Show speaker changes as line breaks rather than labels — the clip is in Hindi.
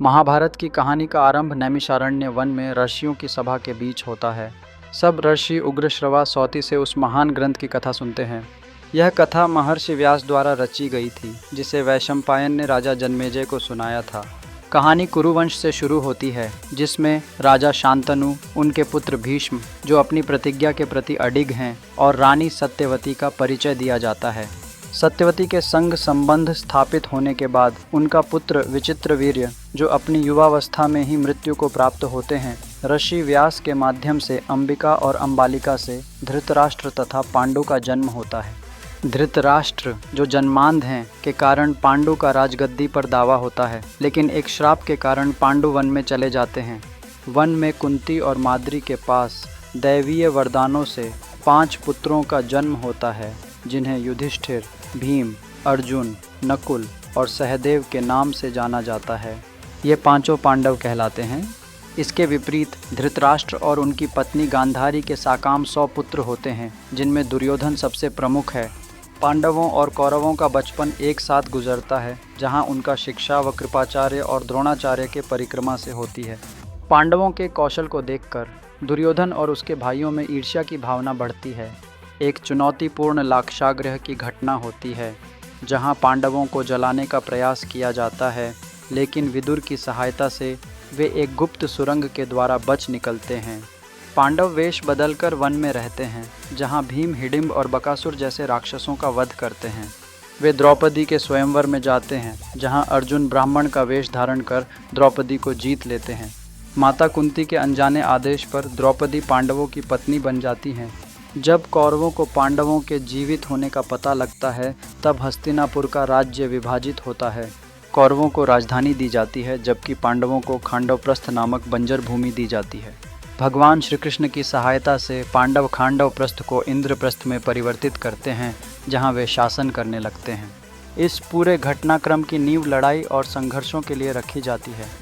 महाभारत की कहानी का आरंभ नैमिषारण्य वन में ऋषियों की सभा के बीच होता है। सब ऋषि उग्रश्रवा सौती से उस महान ग्रंथ की कथा सुनते हैं। यह कथा महर्षि व्यास द्वारा रची गई थी, जिसे वैशंपायन ने राजा जन्मेजय को सुनाया था। कहानी कुरुवंश से शुरू होती है, जिसमें राजा शांतनु, उनके पुत्र भीष्म, जो अपनी प्रतिज्ञा के प्रति अडिग हैं, और रानी सत्यवती का परिचय दिया जाता है। सत्यवती के संग संबंध स्थापित होने के बाद उनका पुत्र विचित्रवीर्य, जो अपनी युवावस्था में ही मृत्यु को प्राप्त होते हैं, ऋषि व्यास के माध्यम से अंबिका और अंबालिका से धृतराष्ट्र तथा पांडु का जन्म होता है। धृतराष्ट्र, जो जन्मांध हैं, के कारण पांडु का राजगद्दी पर दावा होता है, लेकिन एक श्राप के कारण पांडु वन में चले जाते हैं। वन में कुंती और माद्री के पास दैवीय वरदानों से 5 पुत्रों का जन्म होता है, जिन्हें युधिष्ठिर, भीम, अर्जुन, नकुल और सहदेव के नाम से जाना जाता है। ये 5 पांडव कहलाते हैं। इसके विपरीत धृतराष्ट्र और उनकी पत्नी गांधारी के साकाम 100 पुत्र होते हैं, जिनमें दुर्योधन सबसे प्रमुख है। पांडवों और कौरवों का बचपन एक साथ गुजरता है, जहां उनका शिक्षा व कृपाचार्य और द्रोणाचार्य के परिक्रमा से होती है। पांडवों के कौशल को देखकर दुर्योधन और उसके भाइयों में ईर्ष्या की भावना बढ़ती है। एक चुनौतीपूर्ण लाक्षागृह की घटना होती है, जहां पांडवों को जलाने का प्रयास किया जाता है, लेकिन विदुर की सहायता से वे एक गुप्त सुरंग के द्वारा बच निकलते हैं। पांडव वेश बदलकर वन में रहते हैं, जहां भीम, हिडिंब और बकासुर जैसे राक्षसों का वध करते हैं। वे द्रौपदी के स्वयंवर में जाते हैं, जहां अर्जुन ब्राह्मण का वेश धारण कर द्रौपदी को जीत लेते हैं। माता कुंती के अनजाने आदेश पर द्रौपदी पांडवों की पत्नी बन जाती हैं। जब कौरवों को पांडवों के जीवित होने का पता लगता है, तब हस्तिनापुर का राज्य विभाजित होता है। कौरवों को राजधानी दी जाती है, जबकि पांडवों को खांडवप्रस्थ नामक बंजर भूमि दी जाती है। भगवान श्री कृष्ण की सहायता से पांडव खांडवप्रस्थ को इंद्रप्रस्थ में परिवर्तित करते हैं, जहां वे शासन करने लगते हैं। इस पूरे घटनाक्रम की नींव लड़ाई और संघर्षों के लिए रखी जाती है।